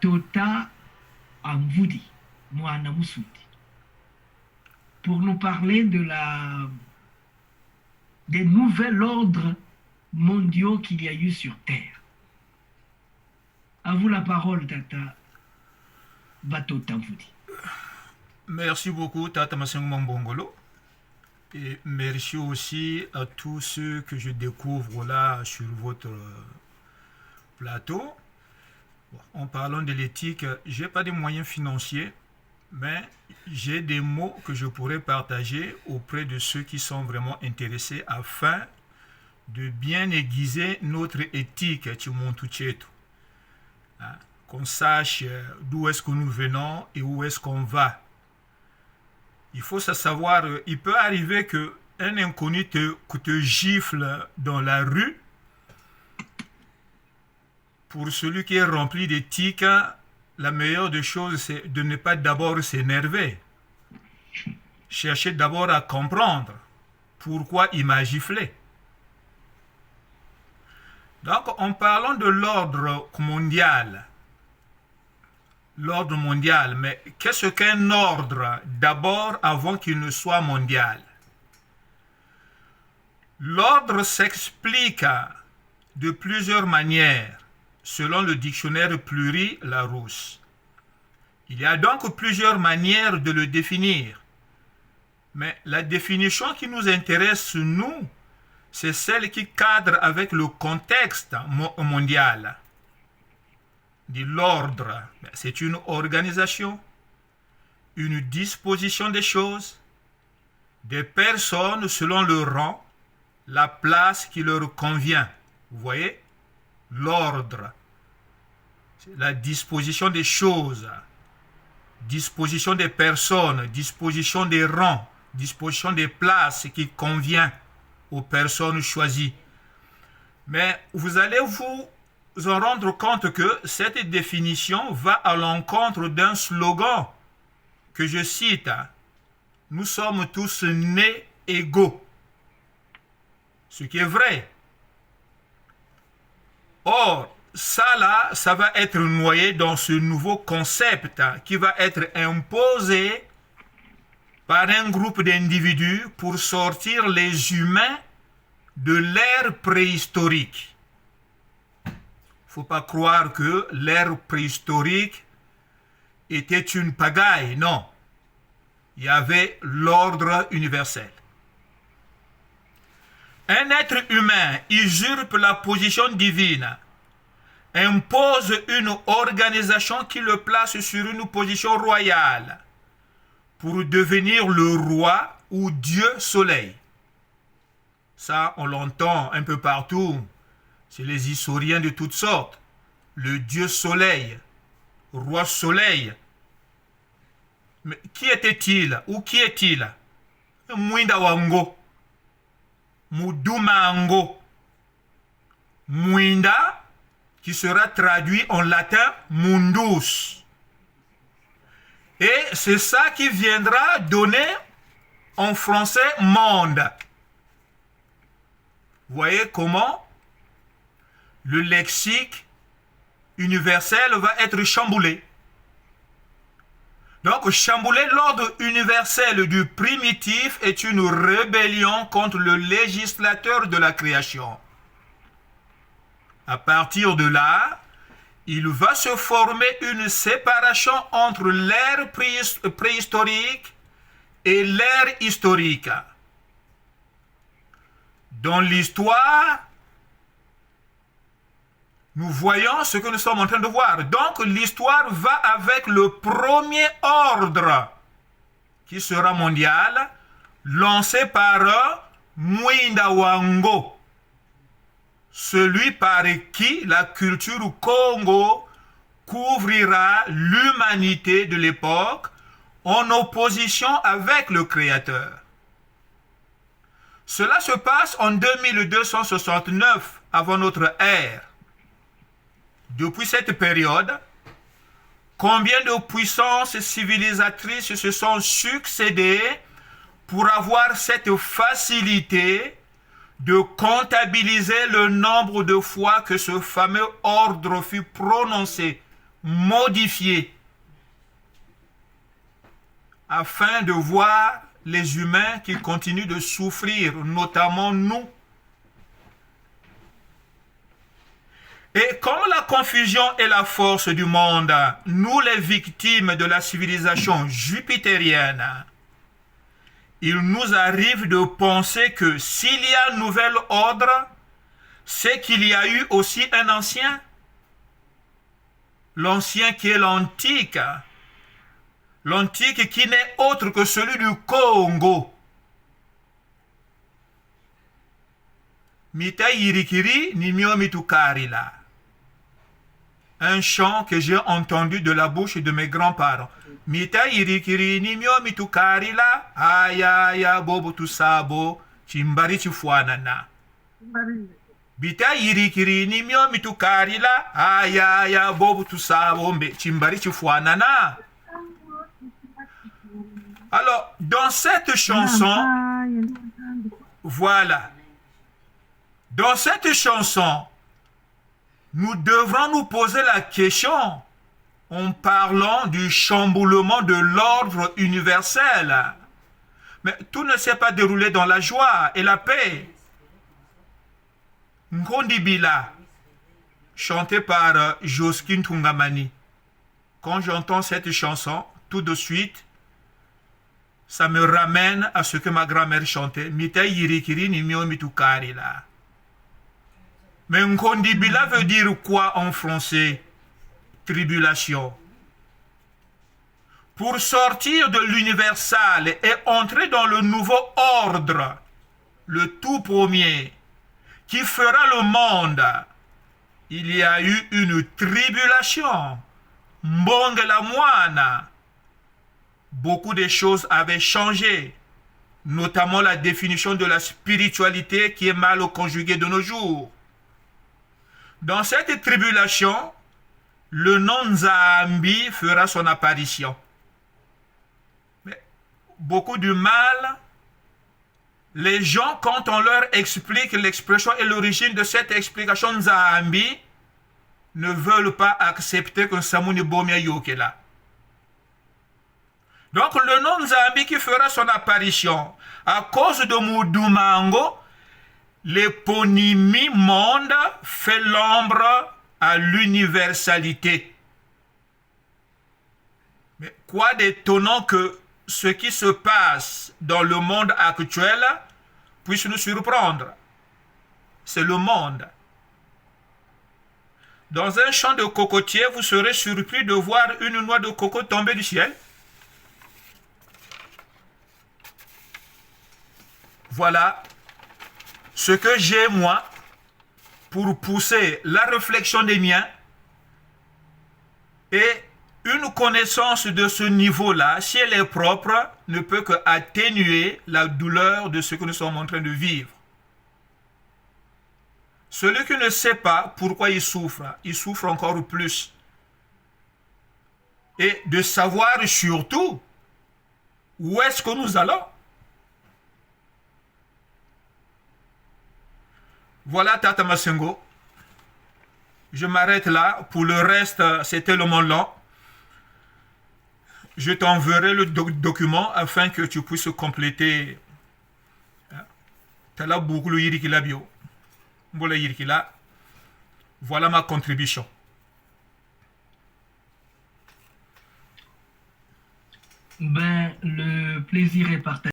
Batota Amvudi, Moana Moussoudi, pour nous parler des nouveaux ordres mondiaux qu'il y a eu sur Terre. À vous la parole, Tata Batota Amvudi. Merci beaucoup, Tata Masengo Mbongolo. Et merci aussi à tous ceux que je découvre là sur votre plateau. En parlant de l'éthique, je n'ai pas de moyens financiers, mais j'ai des mots que je pourrais partager auprès de ceux qui sont vraiment intéressés afin de bien aiguiser notre éthique, qu'on sache d'où est-ce que nous venons et où est-ce qu'on va. Il faut savoir, il peut arriver qu'un inconnu te gifle dans la rue. Pour celui qui est rempli d'éthique, la meilleure des choses, c'est de ne pas d'abord s'énerver. Chercher d'abord à comprendre pourquoi il m'a giflé. Donc, en parlant de l'ordre mondial, mais qu'est-ce qu'un ordre d'abord avant qu'il ne soit mondial? L'ordre s'explique de plusieurs manières selon le dictionnaire Pluri-Larousse. Il y a donc plusieurs manières de le définir. Mais la définition qui nous intéresse, nous, c'est celle qui cadre avec le contexte mondial. L'ordre, c'est une organisation, une disposition des choses, des personnes selon leur rang, la place qui leur convient. Vous voyez? L'ordre, c'est la disposition des choses, disposition des personnes, disposition des rangs, disposition des places qui convient aux personnes choisies. Mais vous allez vous en rendre compte que cette définition va à l'encontre d'un slogan que je cite: nous sommes tous nés égaux. Ce qui est vrai. Or, ça va être noyé dans ce nouveau concept qui va être imposé par un groupe d'individus pour sortir les humains de l'ère préhistorique. Il ne faut pas croire que l'ère préhistorique était une pagaille, non. Il y avait l'ordre universel. Un être humain usurpe la position divine, impose une organisation qui le place sur une position royale pour devenir le roi ou Dieu soleil. Ça, on l'entend un peu partout. C'est les historiens de toutes sortes. Le Dieu soleil, roi soleil. Mais qui était-il ou qui est-il? Mwinda Wango. Mudumango. Mwinda, qui sera traduit en latin mundus. Et c'est ça qui viendra donner en français monde. Vous voyez comment le lexique universel va être chamboulé. Donc, chambouler l'ordre universel du primitif est une rébellion contre le législateur de la création. À partir de là, il va se former une séparation entre l'ère préhistorique et l'ère historique. Dans l'histoire, nous voyons ce que nous sommes en train de voir. Donc, l'histoire va avec le premier ordre qui sera mondial, lancé par Mwinda Wango, celui par qui la culture Congo couvrira l'humanité de l'époque en opposition avec le Créateur. Cela se passe en 2269 avant notre ère. Depuis cette période, combien de puissances civilisatrices se sont succédées pour avoir cette facilité de comptabiliser le nombre de fois que ce fameux ordre fut prononcé modifié afin de voir les humains qui continuent de souffrir, notamment nous. Et comme la confusion est la force du monde, nous les victimes de la civilisation jupitérienne, il nous arrive de penser que s'il y a un nouvel ordre, c'est qu'il y a eu aussi un ancien. L'ancien qui est l'antique. L'antique qui n'est autre que celui du Congo. Mita yirikiri ni mio mitukarila. Un chant que j'ai entendu de la bouche de mes grands-parents. Mita yirikiri ni mio mitukarila. Aya bobo tusabo. Chimbari chifuanana. Bita yirikiri ni mio mitukarila. Aya bobo tusabo. Chimbari chifuanana. Alors, dans cette chanson, voilà. Dans cette chanson, nous devrons nous poser la question en parlant du chamboulement de l'ordre universel. Mais tout ne s'est pas déroulé dans la joie et la paix. Nkondibila, chanté par Josquin Tungamani. Quand j'entends cette chanson, tout de suite, ça me ramène à ce que ma grand-mère chantait. Mita yirikiri ni mio mitukarila. Mais Nkondibila veut dire quoi en français? Tribulation. Pour sortir de l'universal et entrer dans le nouveau ordre, le tout premier, qui fera le monde, il y a eu une tribulation. Mbonge la moine. Beaucoup de choses avaient changé, notamment la définition de la spiritualité qui est mal conjuguée de nos jours. Dans cette tribulation, le nom Nzambi fera son apparition. Mais beaucoup de mal, les gens, quand on leur explique l'expression et l'origine de cette explication Nzambi, ne veulent pas accepter que Samuni Bomia Yokela. Donc le nom Nzambi qui fera son apparition, à cause de Moudoumango, l'éponymie monde fait l'ombre à l'universalité. Mais quoi d'étonnant que ce qui se passe dans le monde actuel puisse nous surprendre. C'est le monde. Dans un champ de cocotiers, vous serez surpris de voir une noix de coco tomber du ciel. Voilà ce que j'ai, moi, pour pousser la réflexion des miens et une connaissance de ce niveau-là, si elle est propre, ne peut qu'atténuer la douleur de ce que nous sommes en train de vivre. Celui qui ne sait pas pourquoi il souffre encore plus. Et de savoir surtout où est-ce que nous allons. Voilà Tata Masengo. Je m'arrête là. Pour le reste, c'est tellement long. Je t'enverrai le document afin que tu puisses compléter. Voilà ma contribution. Ben, le plaisir est partagé.